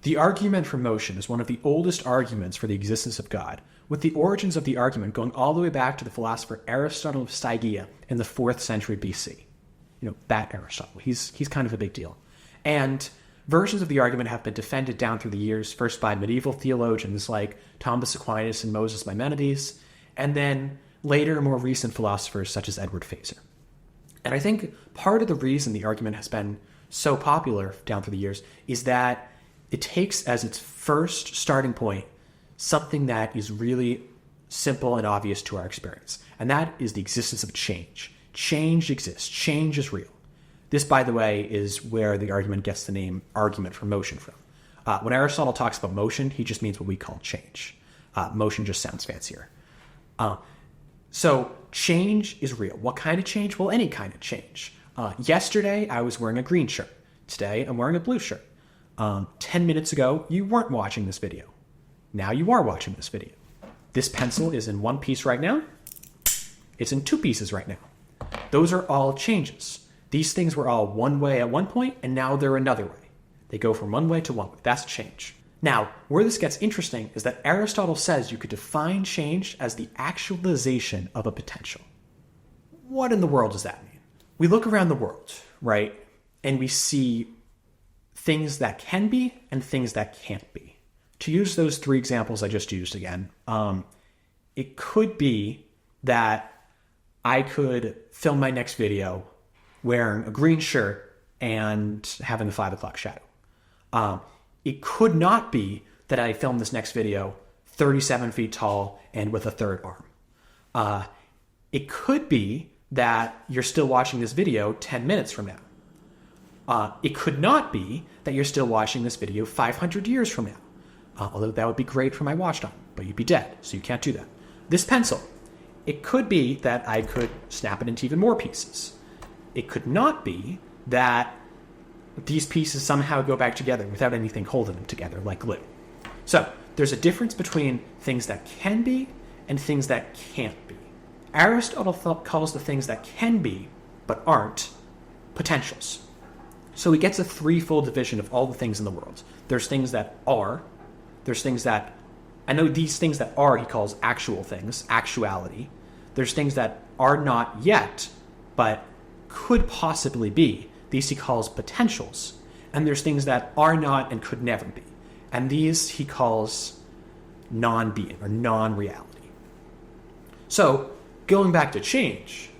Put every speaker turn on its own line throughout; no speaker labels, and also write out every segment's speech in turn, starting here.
The argument for motion is one of the oldest arguments for the existence of God, with the origins of the argument going all the way back to the philosopher Aristotle of Stygia in the 4th century BC. That Aristotle. He's kind of a big deal. And versions of the argument have been defended down through the years, first by medieval theologians like Thomas Aquinas and Moses Maimonides, and then later more recent philosophers such as Edward Feser. And I think part of the reason the argument has been so popular down through the years is that it takes as its first starting point something that is really simple and obvious to our experience, and that is the existence of change. Change exists. Change is real. This, by the way, is where the argument gets the name argument for motion from. When Aristotle talks about motion, he just means what we call change. Motion just sounds fancier. So change is real. What kind of change? Well, any kind of change. Yesterday, I was wearing a green shirt. Today, I'm wearing a blue shirt. 10 minutes ago, you weren't watching this video. Now you are watching this video. This pencil is in one piece right now. It's in two pieces right now. Those are all changes. These things were all one way at one point, and now they're another way. They go from one way to one way. That's change. Now, where this gets interesting is that Aristotle says you could define change as the actualization of a potential. What in the world does that mean? We look around the world, right, and we see things that can be and things that can't be. To use those three examples I just used again, it could be that I could film my next video wearing a green shirt and having a 5 o'clock shadow. It could not be that I filmed this next video 37 feet tall and with a third arm. It could be that you're still watching this video 10 minutes from now. It could not be that you're still watching this video 500 years from now. Although that would be great for my watch time, but you'd be dead, so you can't do that. This pencil, it could be that I could snap it into even more pieces. It could not be that these pieces somehow go back together without anything holding them together, like glue. So there's a difference between things that can be and things that can't be. Aristotle calls the things that can be but aren't potentials. So he gets a threefold division of all the things in the world. There's things that are. There's things that, I know these things that are, he calls actual things, actuality. There's things that are not yet, but could possibly be. These he calls potentials. And there's things that are not and could never be. And these he calls non-being or non-reality. So, going back to change,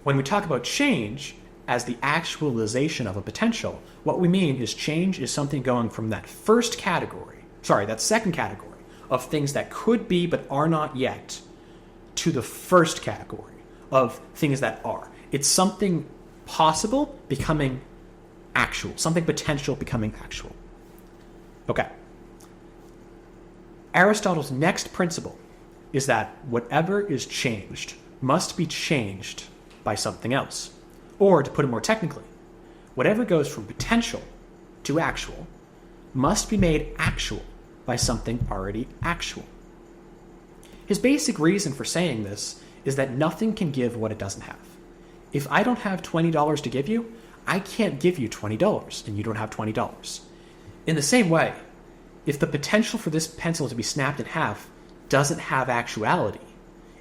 when we talk about change as the actualization of a potential, what we mean is change is something going from that second category of things that could be but are not yet to the first category of things that are. It's something possible becoming actual, something potential becoming actual. Okay. Aristotle's next principle is that whatever is changed must be changed by something else. Or, to put it more technically, whatever goes from potential to actual must be made actual by something already actual. His basic reason for saying this is that nothing can give what it doesn't have. If I don't have $20 to give you, I can't give you $20, and you don't have $20. In the same way, if the potential for this pencil to be snapped in half doesn't have actuality,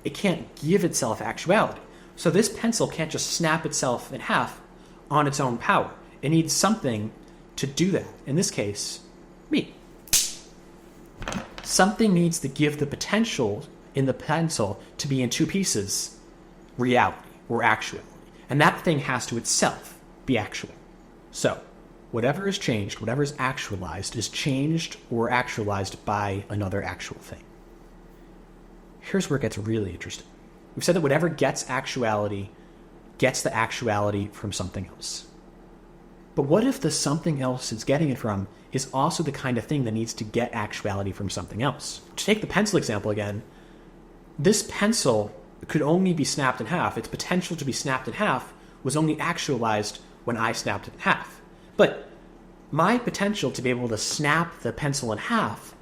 it can't give itself actuality. So this pencil can't just snap itself in half on its own power. It needs something to do that. In this case, me. Something needs to give the potential in the pencil to be in two pieces reality or actuality. And that thing has to itself be actual. So, whatever is changed, whatever is actualized, is changed or actualized by another actual thing. Here's where it gets really interesting. We've said that whatever gets actuality gets the actuality from something else. But what if the something else it's getting it from is also the kind of thing that needs to get actuality from something else? To take the pencil example again, this pencil could only be snapped in half. Its potential to be snapped in half was only actualized when I snapped it in half. But my potential to be able to snap the pencil in half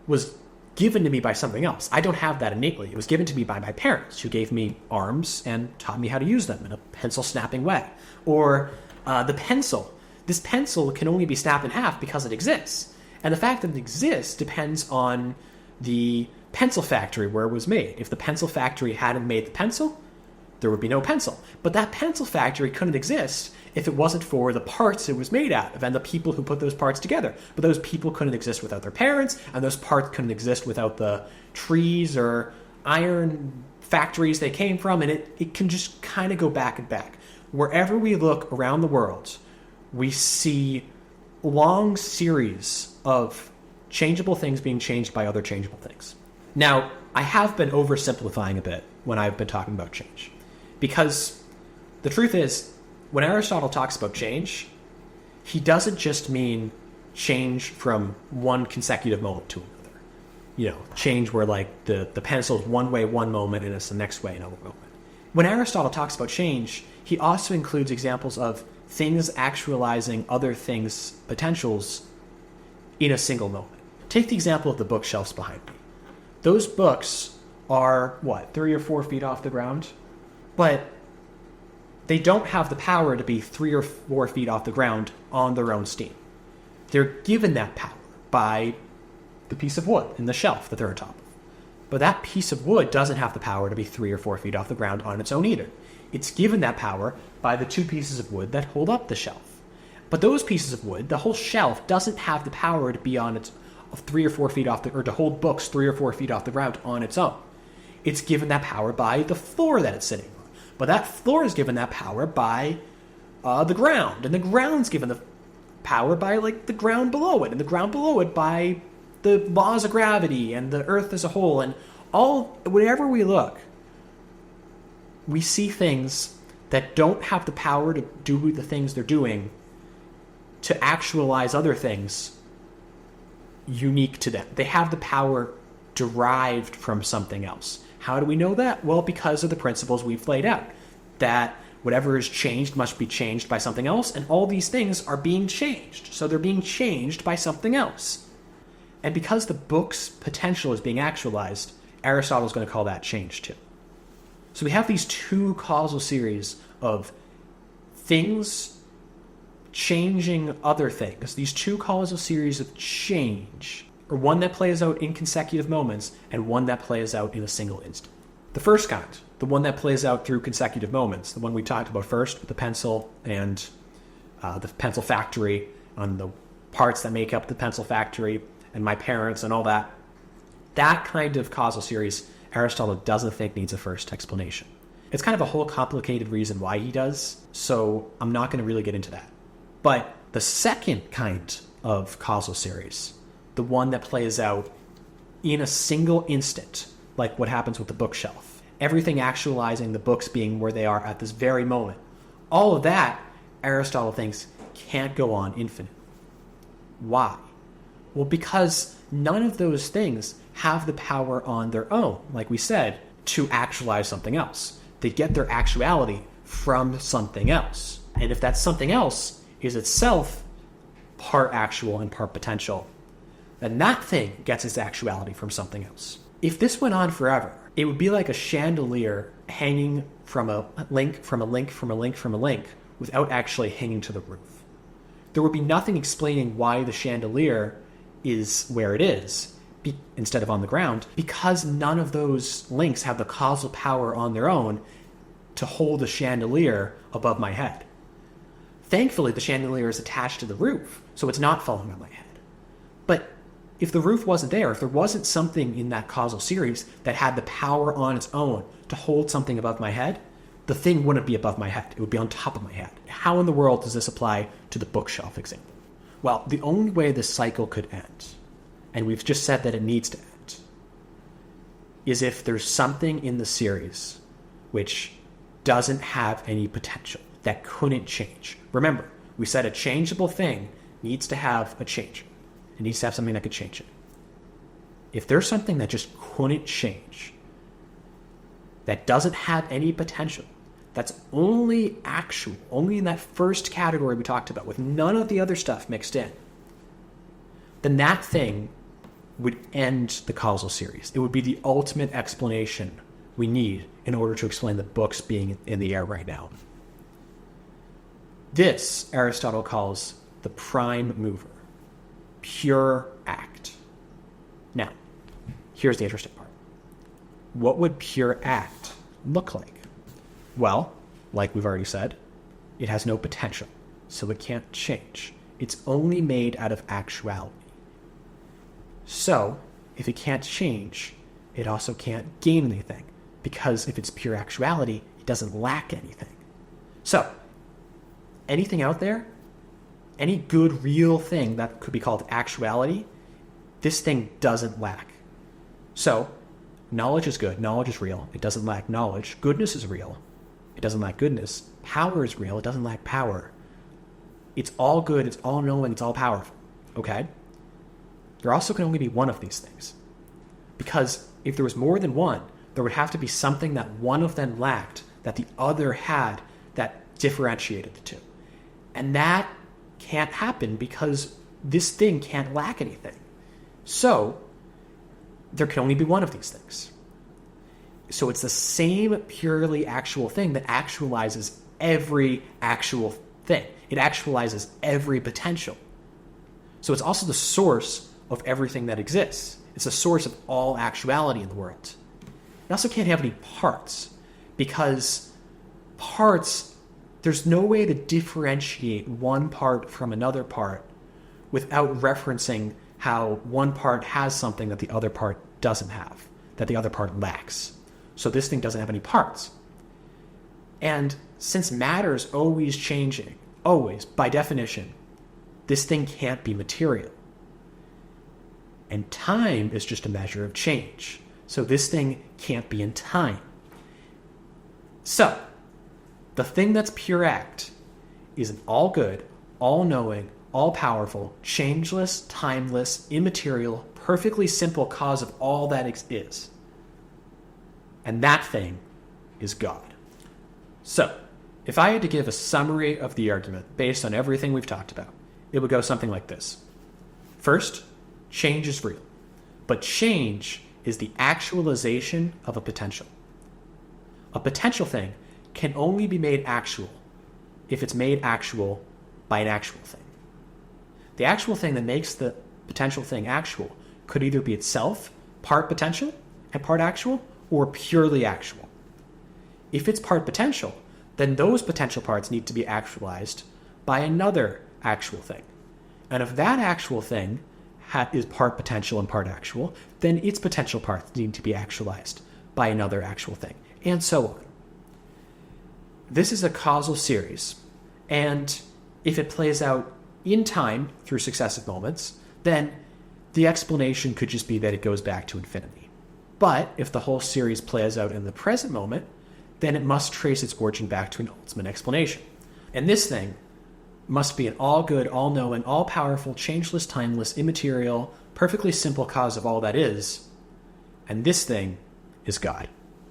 was given to me by something else. I don't have that innately. It was given to me by my parents, who gave me arms and taught me how to use them in a pencil snapping way. Or the pencil. This pencil can only be snapped in half because it exists. And the fact that it exists depends on the pencil factory where it was made. If the pencil factory hadn't made the pencil, there would be no pencil. But that pencil factory couldn't exist if it wasn't for the parts it was made out of and the people who put those parts together. But those people couldn't exist without their parents, and those parts couldn't exist without the trees or iron factories they came from, and it can just kind of go back and back. Wherever we look around the world, we see long series of changeable things being changed by other changeable things. Now, I have been oversimplifying a bit when I've been talking about change, because the truth is, when Aristotle talks about change, he doesn't just mean change from one consecutive moment to another. You know, change where like the pencil is one way one moment and it's the next way another moment. When Aristotle talks about change, he also includes examples of things actualizing other things' potentials in a single moment. Take the example of the bookshelves behind me. Those books are, 3 or 4 feet off the ground? But they don't have the power to be 3 or 4 feet off the ground on their own steam. They're given that power by the piece of wood in the shelf that they're on top of. But that piece of wood doesn't have the power to be 3 or 4 feet off the ground on its own either. It's given that power by the 2 pieces of wood that hold up the shelf. But those pieces of wood, the whole shelf, doesn't have the power to be on its 3 or 4 feet off or to hold books 3 or 4 feet off the ground on its own. It's given that power by the floor that it's sitting on. But that floor is given that power by the ground, and the ground's given the power by like the ground below it, and the ground below it by the laws of gravity and the earth as a whole. And wherever we look, we see things that don't have the power to do the things they're doing to actualize other things unique to them. They have the power derived from something else. How do we know that? Well, because of the principles we've laid out, that whatever is changed must be changed by something else, and all these things are being changed. So they're being changed by something else. And because the book's potential is being actualized, Aristotle's going to call that change too. So we have these 2 causal series of things changing other things. These 2 causal series of change, or one that plays out in consecutive moments and one that plays out in a single instant. The first kind, the one that plays out through consecutive moments, the one we talked about first with the pencil and the pencil factory and the parts that make up the pencil factory and my parents and all that, that kind of causal series Aristotle doesn't think needs a first explanation. It's kind of a whole complicated reason why he does, so I'm not going to really get into that. But the second kind of causal series, the one that plays out in a single instant, like what happens with the bookshelf, everything actualizing the books being where they are at this very moment, all of that, Aristotle thinks, can't go on infinite. Why? Well, because none of those things have the power on their own, like we said, to actualize something else. They get their actuality from something else. And if that something else is itself part actual and part potential, then that thing gets its actuality from something else. If this went on forever, it would be like a chandelier hanging from a link, from a link, from a link, from a link, without actually hanging to the roof. There would be nothing explaining why the chandelier is where it is instead of on the ground, because none of those links have the causal power on their own to hold the chandelier above my head. Thankfully, the chandelier is attached to the roof, so it's not falling on my head. But if the roof wasn't there, if there wasn't something in that causal series that had the power on its own to hold something above my head, the thing wouldn't be above my head. It would be on top of my head. How in the world does this apply to the bookshelf example? Well, the only way this cycle could end, and we've just said that it needs to end, is if there's something in the series which doesn't have any potential, that couldn't change. Remember, we said a changeable thing needs to have a changer. It needs to have something that could change it. If there's something that just couldn't change, that doesn't have any potential, that's only actual, only in that first category we talked about, with none of the other stuff mixed in, then that thing would end the causal series. It would be the ultimate explanation we need in order to explain the books being in the air right now. This, Aristotle calls the prime mover. pure act. Now, here's the interesting part. What would pure act look like? Well, like we've already said, it has no potential, so it can't change. It's only made out of actuality. So, if it can't change, it also can't gain anything, because if it's pure actuality, it doesn't lack anything. So, anything out there, any good real thing that could be called actuality, this thing doesn't lack. So, knowledge is good, knowledge is real, it doesn't lack knowledge. Goodness is real, it doesn't lack goodness. Power is real, it doesn't lack power. It's all good, it's all knowing, it's all powerful, okay? There also can only be one of these things. Because if there was more than one, there would have to be something that one of them lacked that the other had that differentiated the two. And that can't happen because this thing can't lack anything. So, there can only be one of these things. So it's the same purely actual thing that actualizes every actual thing. It actualizes every potential. So it's also the source of everything that exists. It's the source of all actuality in the world. It also can't have any parts, because parts, there's no way to differentiate one part from another part without referencing how one part has something that the other part doesn't have, that the other part lacks. So this thing doesn't have any parts. And since matter is always changing, always, by definition, this thing can't be material. And time is just a measure of change. So this thing can't be in time. So, the thing that's pure act is an all-good, all-knowing, all-powerful, changeless, timeless, immaterial, perfectly simple cause of all that is. And that thing is God. So, if I had to give a summary of the argument based on everything we've talked about, it would go something like this. First, change is real, but change is the actualization of a potential. A potential thing can only be made actual if it's made actual by an actual thing. The actual thing that makes the potential thing actual could either be itself part potential and part actual, or purely actual. If it's part potential, then those potential parts need to be actualized by another actual thing. And if that actual thing is part potential and part actual, then its potential parts need to be actualized by another actual thing, and so on. This is a causal series, and if it plays out in time through successive moments, then the explanation could just be that it goes back to infinity. But if the whole series plays out in the present moment, then it must trace its origin back to an ultimate explanation. And this thing must be an all-good, all-knowing, all-powerful, changeless, timeless, immaterial, perfectly simple cause of all that is, and this thing is God.